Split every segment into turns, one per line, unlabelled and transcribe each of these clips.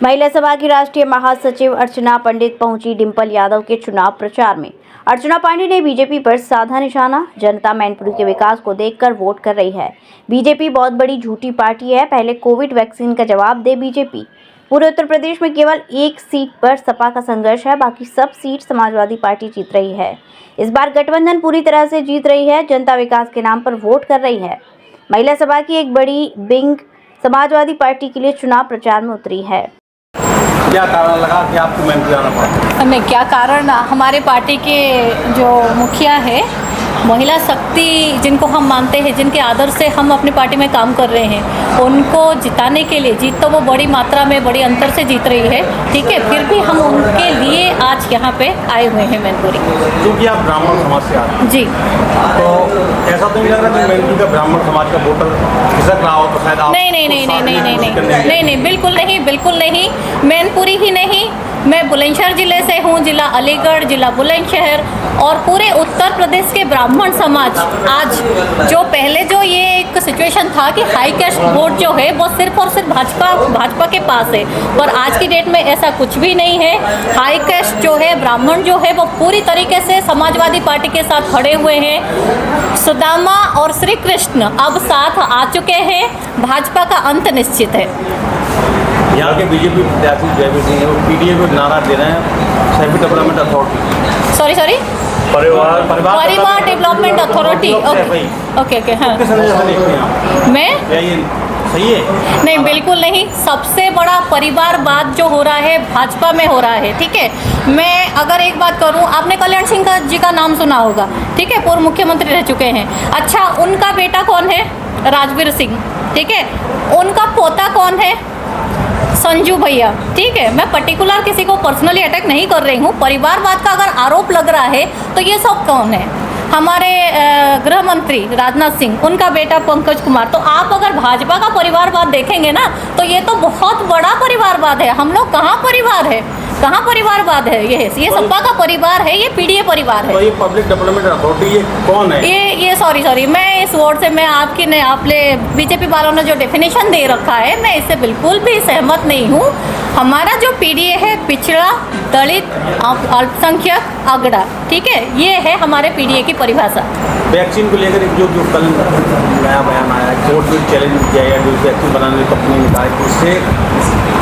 महिला सभा की राष्ट्रीय महासचिव अर्चना पंडित पहुंची डिंपल यादव के चुनाव प्रचार में। अर्चना पांडे ने बीजेपी पर साधा निशाना। जनता मैनपुरी के विकास को देखकर वोट कर रही है। बीजेपी बहुत बड़ी झूठी पार्टी है। पहले कोविड वैक्सीन का जवाब दे बीजेपी। पूरे उत्तर प्रदेश में केवल एक सीट पर सपा का संघर्ष है, बाकी सब सीट समाजवादी पार्टी जीत रही है। इस बार गठबंधन पूरी तरह से जीत रही है। जनता विकास के नाम पर वोट कर रही है। महिला सभा की एक बड़ी विंग समाजवादी पार्टी के लिए चुनाव प्रचार में उतरी है।
क्या कारण लगा कि आपको मैनपुरी आना पड़ा?
नहीं, क्या कारण, हमारे पार्टी के जो मुखिया है, महिला शक्ति जिनको हम मानते हैं, जिनके आदर से हम अपनी पार्टी में काम कर रहे हैं, उनको जिताने के लिए, जीत तो वो बड़ी मात्रा में बड़ी अंतर से जीत रही है, ठीक है, फिर भी हम उनके लिए आज यहाँ पे आए हुए हैं मैनपुरी।
क्योंकि आप ब्राह्मण समाज से आते हैं
जी,
तो ऐसा तो नहीं लग रहा कि मैनपुरी का ब्राह्मण समाज का वोटर खिसक रहा हो तो शायद आप
नहीं, बिल्कुल नहीं। मैनपुरी ही नहीं, मैं बुलंदशहर ज़िले से हूँ, ज़िला अलीगढ़, ज़िला बुलंदशहर, और पूरे उत्तर प्रदेश के ब्राह्मण समाज आज जो पहले जो ये एक सिचुएशन था कि हाई कास्ट वोट जो है वो सिर्फ और सिर्फ भाजपा के पास है, पर आज की डेट में ऐसा कुछ भी नहीं है। हाई कास्ट जो है, ब्राह्मण जो है, वो पूरी तरीके से समाजवादी पार्टी के साथ खड़े हुए हैं। सुदामा और श्री कृष्ण अब साथ आ चुके हैं। भाजपा का अंत निश्चित है।
यहाँ के बीजेपी प्रत्याशी जयवीर सिंह वो पीडीए को नारा दे रहे हैं, सर्विस डेवलपमेंट अथॉरिटी।
सॉरी परिवार डेवलपमेंट अथॉरिटी। ओके, हाँ। मैं
सही है?
नहीं, बिल्कुल नहीं। सबसे बड़ा परिवारवाद जो हो रहा है भाजपा में हो रहा है, ठीक है। मैं अगर एक बात करूं, आपने कल्याण सिंह जी का नाम सुना होगा, ठीक है, पूर्व मुख्यमंत्री रह चुके हैं। अच्छा, उनका बेटा कौन है? राजवीर सिंह, ठीक है। उनका पोता कौन है? संजू भैया, ठीक है। मैं पर्टिकुलर किसी को पर्सनली अटैक नहीं कर रही हूँ। परिवारवाद का अगर आरोप लग रहा है तो ये सब कौन है? हमारे गृह मंत्री राजनाथ सिंह, उनका बेटा पंकज कुमार। तो आप अगर भाजपा का परिवारवाद देखेंगे ना, तो ये तो बहुत बड़ा परिवारवाद है। हम लोग कहाँ परिवार है, कहाँ परिवारवाद है? ये सपा का परिवार है, ये पीडीए परिवार है।
तो ये पब्लिक डेवलपमेंट अथॉरिटी ये कौन है?
ये सॉरी, मैं इस वर्ड से मैं आपने बीजेपी वालों ने जो डेफिनेशन दे रखा है, मैं इससे बिल्कुल भी सहमत नहीं हूँ। हमारा जो पीडीए है, पिछड़ा, दलित, अल्पसंख्यक, अगड़ा, ठीक है, ये है हमारे पीडीए की परिभाषा।
वैक्सीन को लेकर जो कल नया बयान आया, कोर्ट में चैलेंज किया गया, जो वैक्सीन बनाने कंपनी ने कहा कि उससे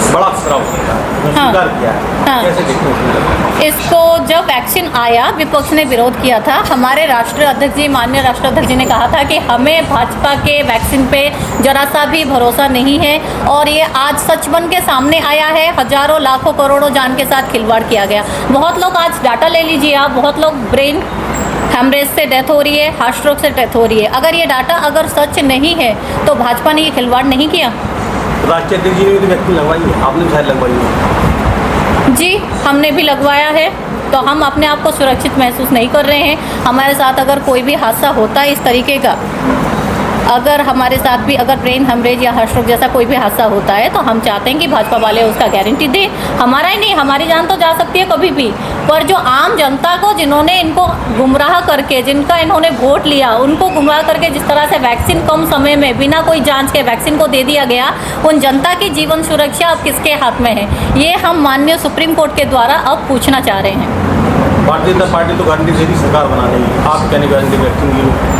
बड़ा खतरा हो सकता है, स्वीकार किया है।
हाँ।
कैसे देखते हैं
इसको? जब वैक्सीन आया, विपक्ष ने विरोध किया था। हमारे राष्ट्रीय अध्यक्ष जी, माननीय राष्ट्रीय अध्यक्ष जी ने कहा था कि हमें भाजपा के वैक्सीन पे जरा सा भी भरोसा नहीं है, और ये आज सच बन के सामने आया है। हजारों, लाखों, करोड़ों जान के साथ खिलवाड़ किया गया। बहुत लोग, आज डाटा ले लीजिए आप, बहुत लोग ब्रेन हेमरेज से डेथ हो रही है, हार्ट स्ट्रोक से डेथ हो रही है। अगर ये डाटा अगर सच नहीं है तो भाजपा ने ये खिलवाड़ नहीं किया।
राष्ट्रीय अध्यक्ष जी ने भी वैक्सीन लगवाई है, आपने शायद लगवाई है?
जी, हमने भी लगवाया है। तो हम अपने आप को सुरक्षित महसूस नहीं कर रहे हैं। हमारे साथ अगर कोई भी हादसा होता है इस तरीके का, अगर हमारे साथ भी अगर ब्रेन हेमरेज या हार्ट स्ट्रोक जैसा कोई भी हादसा होता है, तो हम चाहते हैं कि भाजपा वाले उसका गारंटी दें। हमारा ही नहीं, हमारी जान तो जा सकती है कभी भी, पर जो आम जनता को, जिन्होंने इनको गुमराह करके, जिनका इन्होंने वोट लिया, उनको गुमराह करके जिस तरह से वैक्सीन कम समय में बिना कोई जांच के वैक्सीन को दे दिया गया, उन जनता की जीवन सुरक्षा अब किसके हाथ में है? ये हम माननीय सुप्रीम कोर्ट के द्वारा अब पूछना चाह रहे हैं।
भारतीय जनता पार्टी तो गारंटी से ही सरकार बना रही है, आप क्या नहीं गारंटी वैक्सीन की?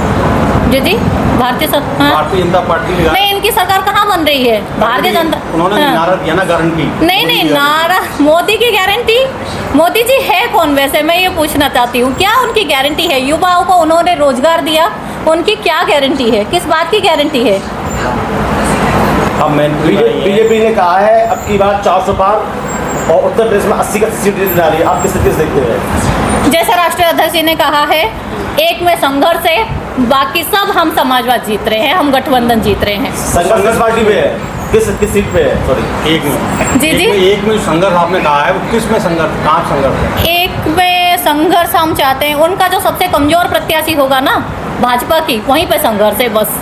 जी, भारतीय
जनता पार्टी
नहीं, इनकी सरकार कहाँ बन रही है? भारतीय जनता,
उन्होंने नारा दिया ना गारंटी।
नहीं, नारा मोदी की गारंटी। मोदी जी है कौन वैसे? मैं ये पूछना चाहती हूँ, क्या उनकी गारंटी है? युवाओं को उन्होंने रोजगार दिया, उनकी क्या गारंटी है? किस बात की गारंटी है?
अब
बीजेपी ने कहा है अब की बार 400 पार और उत्तर प्रदेश में 80 का सीट जा रही है। आप किस देखते हैं?
जैसे राष्ट्रीय अध्यक्ष जी ने कहा है, एक में संघर्ष है, बाकी सब हम समाजवाद जीत रहे हैं, हम गठबंधन जीत रहे हैं।
संघर्ष पार्टी पे है, किस सीट पे है? सॉरी,
एक में।
जी,
एक में संघर्ष आपने कहा है, वो किस में संघर्ष, कहाँ संघर्ष है?
एक में संघर्ष हम चाहते हैं, उनका जो सबसे कमजोर प्रत्याशी होगा ना भाजपा की, वहीं पे संघर्ष है बस।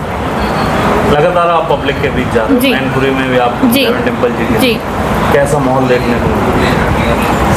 लगातार आप पब्लिक के बीच जा रहे हैं, मैनपुरी में भी आप डिंपल जी, कैसा माहौल देखने को?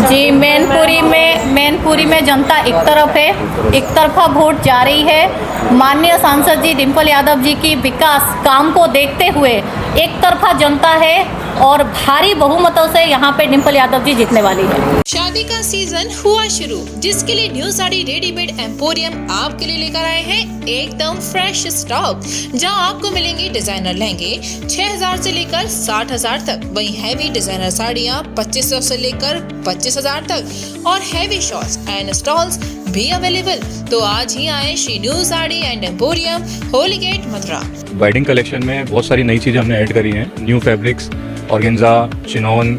जी, मैनपुरी में जनता एक तरफ है, एक तरफा वोट जा रही है। माननीय सांसद जी डिंपल यादव जी की विकास काम को देखते हुए एक तरफा जनता है। और भारी बहुमतों से यहाँ पे डिम्पल यादव जी जीतने वाली है।
शादी का सीजन हुआ शुरू, जिसके लिए न्यू साड़ी रेडीमेड एम्पोरियम आपके लिए लेकर आए हैं एकदम फ्रेश स्टॉक, जहां आपको मिलेंगे डिजाइनर लहंगे 6000 से लेकर 60000 तक, वहीं हैवी डिजाइनर साड़ियां 2500 से लेकर 25000 तक और हैवी शॉर्ट्स एंड स्टॉल्स भी अवेलेबल। तो आज ही आए Shri new sari and emporium, Holi gate, Mathura.
Wedding collection में बहुत सारी नई चीज़ें हमने ऐड करी हैं, न्यू फैब्रिक्स, ऑर्गेन्जा, चिनोन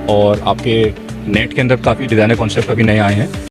और आपके नेट के अंदर काफ़ी डिज़ाइनर कॉन्सेप्ट अभी नए आए हैं।